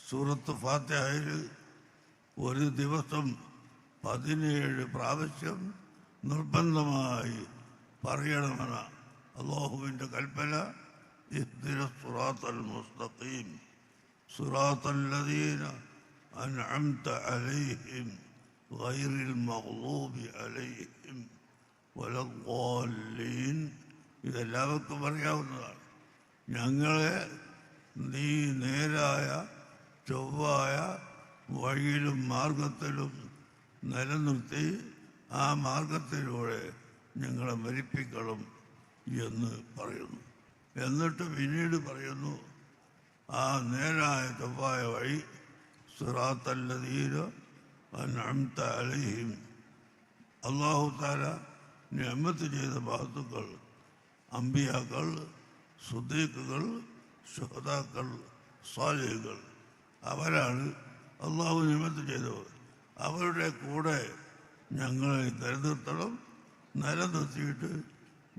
സൂറത്ത് ഫാത്തിഹയിൽ ഒരു ദിവസം 17 പ്രാവശ്യം നിർബന്ധമായി പറയണമെന്ന അല്ലാഹുവിൻ്റെ കൽപ്പന. ഇഹ്ദിന സിറാത്തൽ മുസ്തഖീം സിറാത്തൽ ലദീന അൻഅംത അലൈഹിം ഗൈറിൽ മഗ്ളൂബി അലൈഹിം വലദ്ദാല്ലീൻ. ഇതെല്ലാവർക്കും അറിയാവുന്നതാണ്. ഞങ്ങളെ നീ നേരായ ചൊവ്വായ വഴിയിലും മാർഗത്തിലും നിലനിർത്തി ആ മാർഗത്തിലൂടെ ഞങ്ങളെ മരിപ്പിക്കണം എന്ന് പറയുന്നു. എന്നിട്ട് പിന്നീട് പറയുന്നു, ആ നേരായ ചൊവ്വായ വഴി സിറാത്തൽ ലദീന അൻഅംത അലൈഹിം, അല്ലാഹു തആല നിഅമത്ത് ചെയ്ത മഹത്തുക്കൾ, അമ്പിയാക്കൾ, സുദീഖുകൾ, ശുഹദാക്കൾ, സാലിഹുകൾ, അവരാണ് അള്ളാഹു നിഅമത്ത് ചെയ്തവർ. അവരുടെ കൂടെ ഞങ്ങളെ നിലനിർത്തണം. നിലനിർത്തിയിട്ട്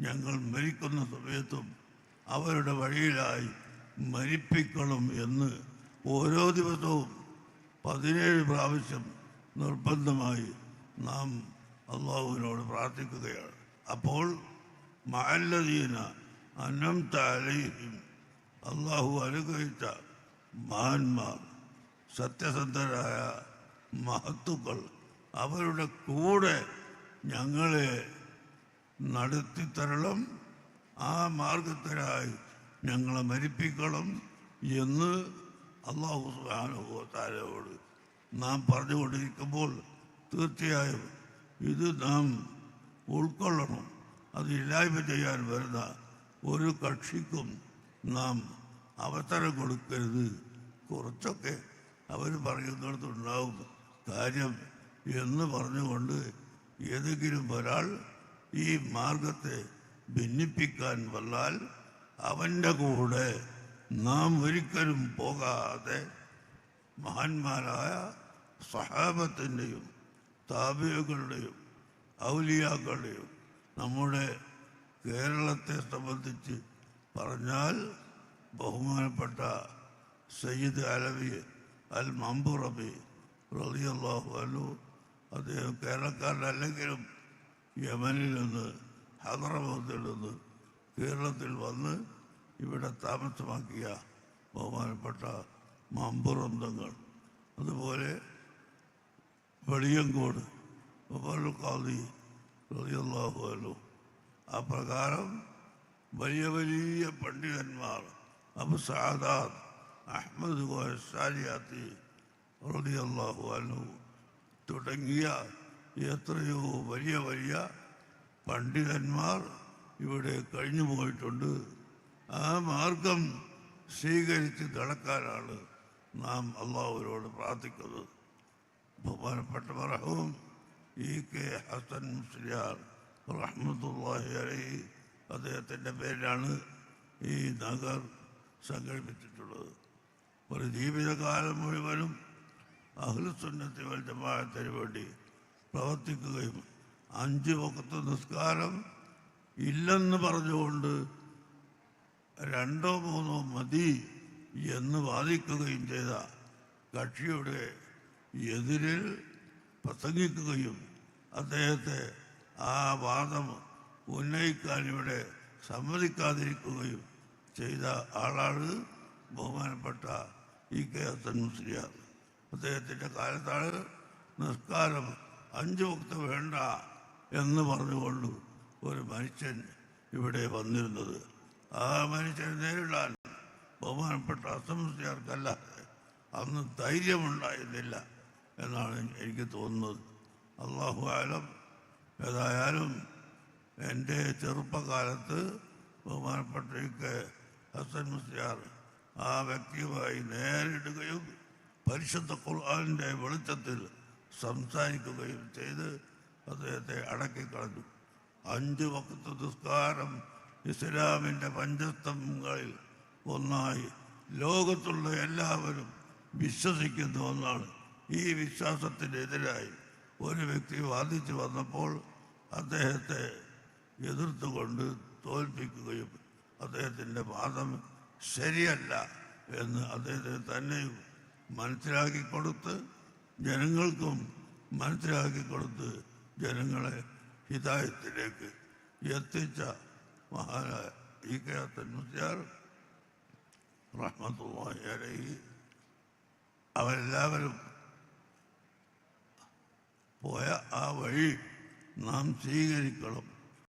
ഞങ്ങൾ മരിക്കുന്ന സമയത്തും അവരുടെ വഴിയിലായി മരിപ്പിക്കണം എന്ന് ഓരോ ദിവസവും 17 പ്രാവശ്യം നിർബന്ധമായി നാം അള്ളാഹുവിനോട് പ്രാർത്ഥിക്കുകയാണ്. അപ്പോൾ മഅല്ലദീന അൻഅംത അലൈഹിം, അള്ളാഹു അനുഗ്രഹിച്ച മഹാന്മാർ, സത്യസന്ധരായ മഹത്തുക്കൾ, അവരുടെ കൂടെ ഞങ്ങളെ നടത്തിത്തരണം, ആ മാർഗത്തിനായി ഞങ്ങളെ മരിപ്പിക്കണം എന്ന് അല്ലാഹു സുബ്ഹാനഹു വ തആലയോട് നാം പറഞ്ഞുകൊണ്ടിരിക്കുമ്പോൾ തീർച്ചയായും ഇത് നാം ഉൾക്കൊള്ളണം. അത് ഇല്ലായ്മ ചെയ്യാൻ വരുന്ന ഒരു കക്ഷിക്കും നാം അവസരം കൊടുക്കരുത്. കുറച്ചൊക്കെ അവർ പറയുന്നിടത്തുണ്ടാവും കാര്യം എന്ന് പറഞ്ഞുകൊണ്ട് ഏതെങ്കിലും ഒരാൾ ഈ മാർഗത്തെ ഭിന്നിപ്പിക്കാൻ വന്നാൽ അവൻ്റെ കൂടെ നാം ഒരിക്കലും പോകാതെ മഹാന്മാരായ സഹാബത്തിൻ്റെയും താബിഈകളുടെയും ഔലിയാക്കളുടെയും, നമ്മുടെ കേരളത്തെ സംബന്ധിച്ച് പറഞ്ഞാൽ ബഹുമാനപ്പെട്ട സയ്യിദ് അലവി അൽ മമ്പുറബി റളിയല്ലാഹു അൻഹു, അദ്ദേഹം കേരളക്കാരനല്ലെങ്കിലും യമനിൽ നിന്ന് ഹദ്റമൗത്തിൽ നിന്ന് കേരളത്തിൽ വന്ന് ഇവിടെ താമസമാക്കിയ ബഹുമാനപ്പെട്ട മമ്പുറന്തങ്ങൾ, അതുപോലെ വെളിയങ്കോട് ഉമറുൽ ഖാദി റളിയല്ലാഹു അൻഹു, ആ പ്രകാരം വലിയ വലിയ പണ്ഡിതന്മാർ, അബു സഅദാത്ത് അഹ്മദ് സാലിയാത്തി റളിയല്ലാഹു അൻഹു തുടങ്ങിയ എത്രയോ വലിയ വലിയ പണ്ഡിതന്മാർ ഇവിടെ കഴിഞ്ഞു പോയിട്ടുണ്ട്. ആ മാർഗം സ്വീകരിച്ച് നടക്കാനാണ് നാം അള്ളാഹുവിനോട് പ്രാർത്ഥിക്കുന്നത്. ബഹുമാനപ്പെട്ട മർഹൂം ഇ.കെ. ഹസൻ മുസ്ലിയാർ റഹ്മത്തുള്ളാഹി അലൈഹി, അദ്ദേഹത്തിൻ്റെ പേരിലാണ് ഈ നഗർ സംഘടിപ്പിച്ചിട്ടുള്ളത്. ഒരു ജീവിതകാലം മുഴുവനും അഹ്ലുസുന്നത്തി വൽ ജമാഅത്തിന് വേണ്ടി പ്രവർത്തിക്കുകയും 5 വഖ്ത് നിസ്കാരം ഇല്ലെന്ന് പറഞ്ഞുകൊണ്ട് 2 or 3 മതി എന്ന് വാദിക്കുകയും ചെയ്ത കക്ഷിയുടെ എതിരിൽ പ്രസംഗിക്കുകയും അദ്ദേഹത്തെ ആ വാദം ഉന്നയിക്കാൻ ഇവിടെ സമ്മതിക്കാതിരിക്കുകയും ചെയ്ത ആളാണ് ബഹുമാനപ്പെട്ട ഇ.കെ. ഹസൻ മുസ്ലിയാർ. അദ്ദേഹത്തിൻ്റെ കാലത്താണ് നിസ്കാരം 5 വഖ്ത് വേണ്ട എന്ന് പറഞ്ഞുകൊണ്ട് ഒരു മനുഷ്യൻ ഇവിടെ വന്നിരുന്നത്. ആ മനുഷ്യനെ നേരിടാൻ ബഹുമാനപ്പെട്ട ഹസൻ മുസ്ലിയാർക്കല്ലാതെ അന്ന് ധൈര്യമുണ്ടായിരുന്നില്ല എന്നാണ് എനിക്ക് തോന്നുന്നത്. അല്ലാഹു അലം. ഏതായാലും എൻ്റെ ചെറുപ്പകാലത്ത് ബഹുമാനപ്പെട്ട ഇ.കെ. ഹസൻ മുസ്ലിയാർ ആ വ്യക്തിയുമായി നേരിടുകയും പരിശുദ്ധ ഖുർആനിൻ്റെ വെളിച്ചത്തിൽ സംസാരിക്കുകയും ചെയ്ത് അദ്ദേഹത്തെ അടക്കിക്കളഞ്ഞു. 5 വഖ്ത് നിസ്കാരം ഇസ്ലാമിൻ്റെ പഞ്ചസ്തംഭങ്ങളിൽ ഒന്നായി ലോകത്തുള്ള എല്ലാവരും വിശ്വസിക്കുന്ന ഒന്നാണ്. ഈ വിശ്വാസത്തിനെതിരായി ഒരു വ്യക്തി വാദിച്ചു വന്നപ്പോൾ അദ്ദേഹത്തെ എതിർത്തുകൊണ്ട് തോൽപ്പിക്കുകയും അദ്ദേഹത്തിൻ്റെ വാദം ശരിയല്ല എന്ന് അദ്ദേഹത്തെ തന്നെയും മനസ്സിലാക്കി കൊടുത്ത് ജനങ്ങൾക്കും മനസ്സിലാക്കി കൊടുത്ത് ജനങ്ങളെ ഹിദായത്തിലേക്ക് എത്തിച്ച മഹാനായ ഈ കെ മുസ്ലിയാർ റഹ്മത്തുള്ളാഹി അലൈഹി അവരെല്ലാവരും പോയ ആ വഴി നാം സ്വീകരിക്കണം.